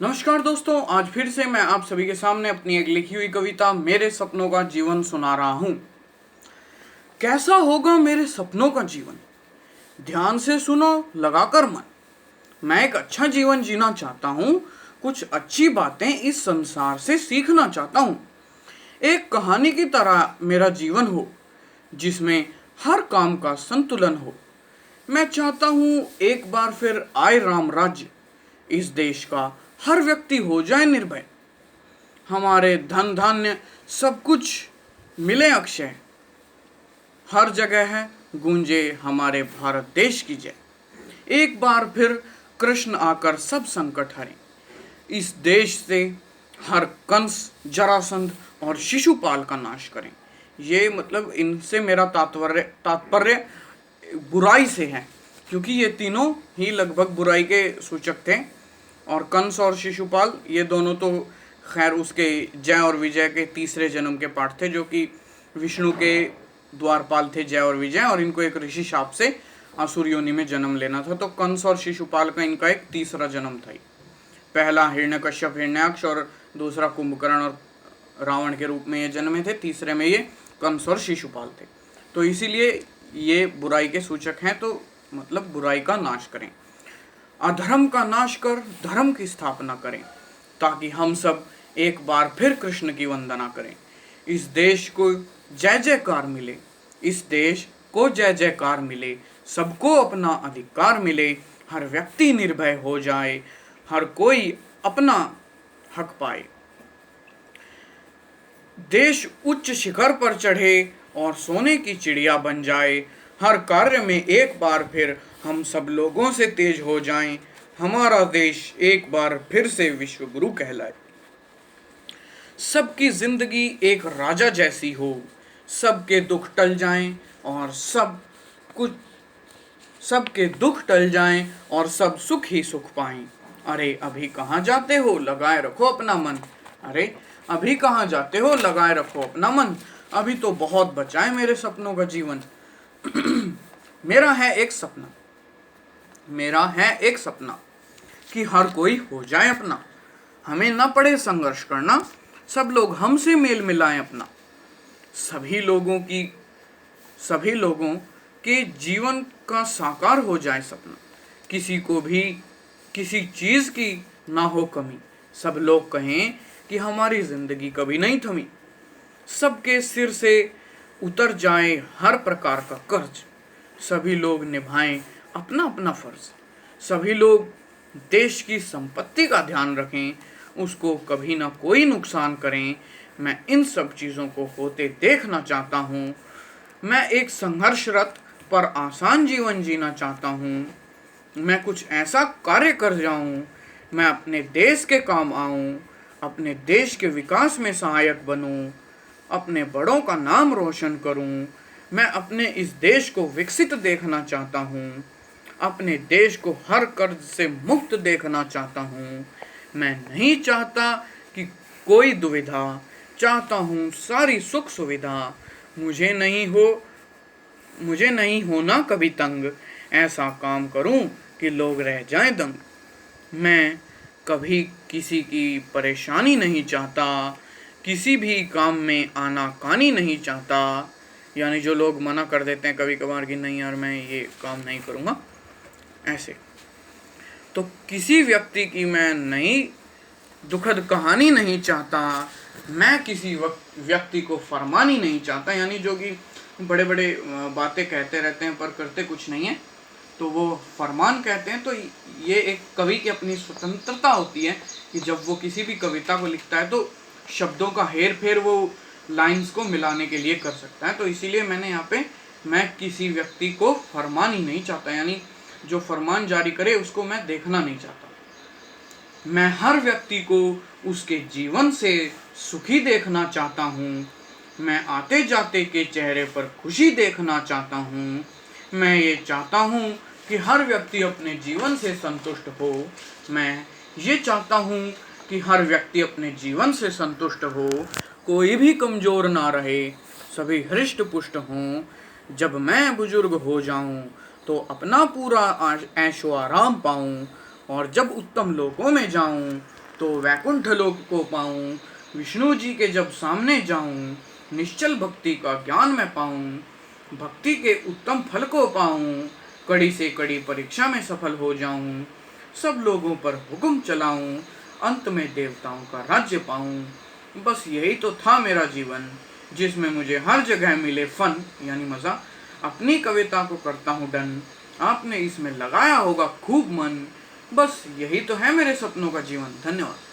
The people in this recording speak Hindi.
नमस्कार दोस्तों, आज फिर से मैं आप सभी के सामने अपनी एक लिखी हुई कविता मेरे सपनों का जीवन सुना रहा हूं। कैसा होगा मेरे सपनों का जीवन, ध्यान से सुनो लगाकर मन। मैं एक अच्छा जीवन जीना चाहता हूं, कुछ अच्छी बातें इस संसार से सीखना चाहता हूं। एक कहानी की तरह मेरा जीवन हो, जिसमें हर काम का संतुलन हो। मैं चाहता हूं एक बार फिर आए राम राज्य, इस देश का हर व्यक्ति हो जाए निर्भय। हमारे धन धान्य सब कुछ मिले अक्षय, हर जगह है गूंजे हमारे भारत देश की जय। एक बार फिर कृष्ण आकर सब संकट हरें, इस देश से हर कंस, जरासंध और शिशुपाल का नाश करें। ये मतलब इनसे मेरा तात्पर्य बुराई से है, क्योंकि ये तीनों ही लगभग बुराई के सूचक थे। और कंस और शिशुपाल ये दोनों तो खैर उसके जय और विजय के तीसरे जन्म के पाठ थे, जो कि विष्णु के द्वारपाल थे जय और विजय, और इनको एक ऋषि शाप से असुर योनि में जन्म लेना था। तो कंस और शिशुपाल का इनका एक तीसरा जन्म था। पहला हिरण्यकश्यप हिरण्याक्ष और दूसरा कुंभकर्ण और रावण के रूप में ये जन्मे थे, तीसरे में ये कंस और शिशुपाल थे। तो इसीलिए ये बुराई के सूचक हैं, तो मतलब बुराई का नाश करें, अधर्म का नाश कर धर्म की स्थापना करें, ताकि हम सब एक बार फिर कृष्ण की वंदना करें। इस देश को जय जयकार मिले, इस देश को जय जयकार मिले, सबको अपना अधिकार मिले, हर व्यक्ति निर्भय हो जाए, हर कोई अपना हक पाए। देश उच्च शिखर पर चढ़े और सोने की चिड़िया बन जाए, हर कार्य में एक बार फिर हम सब लोगों से तेज हो जाएं, हमारा देश एक बार फिर से विश्व गुरु कहलाए। सबकी जिंदगी एक राजा जैसी हो, सबके दुख टल जाएं और सबके दुख टल जाएं और सब सुख ही सुख पाएं। अरे अभी कहाँ जाते हो, लगाए रखो अपना मन। अरे अभी कहाँ जाते हो, लगाए रखो अपना मन। अभी तो बहुत बचा है मेरे सपनों का जीवन। मेरा है एक सपना, मेरा है एक सपना कि हर कोई हो जाए अपना, हमें ना पड़े संघर्ष करना, सब लोग हमसे मेल मिलाएं अपना। सभी लोगों के जीवन का साकार हो जाए सपना, किसी को भी किसी चीज की ना हो कमी, सब लोग कहें कि हमारी जिंदगी कभी नहीं थमी। सबके सिर से उतर जाए हर प्रकार का कर्ज, सभी लोग निभाएं अपना अपना फर्ज। सभी लोग देश की संपत्ति का ध्यान रखें, उसको कभी ना कोई नुकसान करें। मैं इन सब चीज़ों को होते देखना चाहता हूँ। मैं एक संघर्षरत पर आसान जीवन जीना चाहता हूँ। मैं कुछ ऐसा कार्य कर जाऊँ, मैं अपने देश के काम आऊँ, अपने देश के विकास में सहायक बनूँ, अपने बड़ों का नाम रोशन करूँ। मैं अपने इस देश को विकसित देखना चाहता हूँ, अपने देश को हर कर्ज से मुक्त देखना चाहता हूँ। मैं नहीं चाहता कि कोई दुविधा, चाहता हूँ सारी सुख सुविधा। मुझे नहीं होना कभी तंग, ऐसा काम करूँ कि लोग रह जाएं दंग। मैं कभी किसी की परेशानी नहीं चाहता, किसी भी काम में आनाकानी नहीं चाहता। यानी जो लोग मना कर देते हैं कभी कभार कि नहीं यार मैं ये काम नहीं करूँगा, ऐसे। तो किसी व्यक्ति की मैं नई दुखद कहानी नहीं चाहता। मैं किसी व्यक्ति को फरमानी नहीं चाहता, यानी जो कि बड़े बड़े बातें कहते रहते हैं पर करते कुछ नहीं है, तो वो फरमान कहते हैं। तो ये एक कवि की अपनी स्वतंत्रता होती है कि जब वो किसी भी कविता को लिखता है तो शब्दों का हेर फेर वो लाइंस को मिलाने के लिए कर सकता है। तो इसीलिए मैंने यहाँ पे मैं किसी व्यक्ति को फरमान ही नहीं चाहता, यानी जो फरमान जारी करे उसको मैं देखना नहीं चाहता। मैं हर व्यक्ति को उसके जीवन से सुखी देखना चाहता हूँ। मैं आते जाते के चेहरे पर खुशी देखना चाहता हूँ। मैं ये चाहता हूँ कि हर व्यक्ति अपने जीवन से संतुष्ट हो। मैं ये चाहता हूँ कि हर व्यक्ति अपने जीवन से संतुष्ट हो, कोई भी कमज़ोर ना रहे, सभी हृष्ट पुष्ट हों। जब मैं बुजुर्ग हो जाऊँ तो अपना पूरा ऐशो आराम पाऊँ, और जब उत्तम लोकों में जाऊँ तो वैकुंठ लोक को पाऊं, विष्णु जी के जब सामने जाऊं, निश्चल भक्ति का ज्ञान मैं पाऊं, भक्ति के उत्तम फल को पाऊं, कड़ी से कड़ी परीक्षा में सफल हो जाऊं, सब लोगों पर हुक्म चलाऊं, अंत में देवताओं का राज्य पाऊं। बस यही तो था मेरा जीवन, जिसमें मुझे हर जगह मिले फन यानी मज़ा। अपनी कविता को करता हूँ डन, आपने इसमें लगाया होगा खूब मन। बस यही तो है मेरे सपनों का जीवन। धन्यवाद।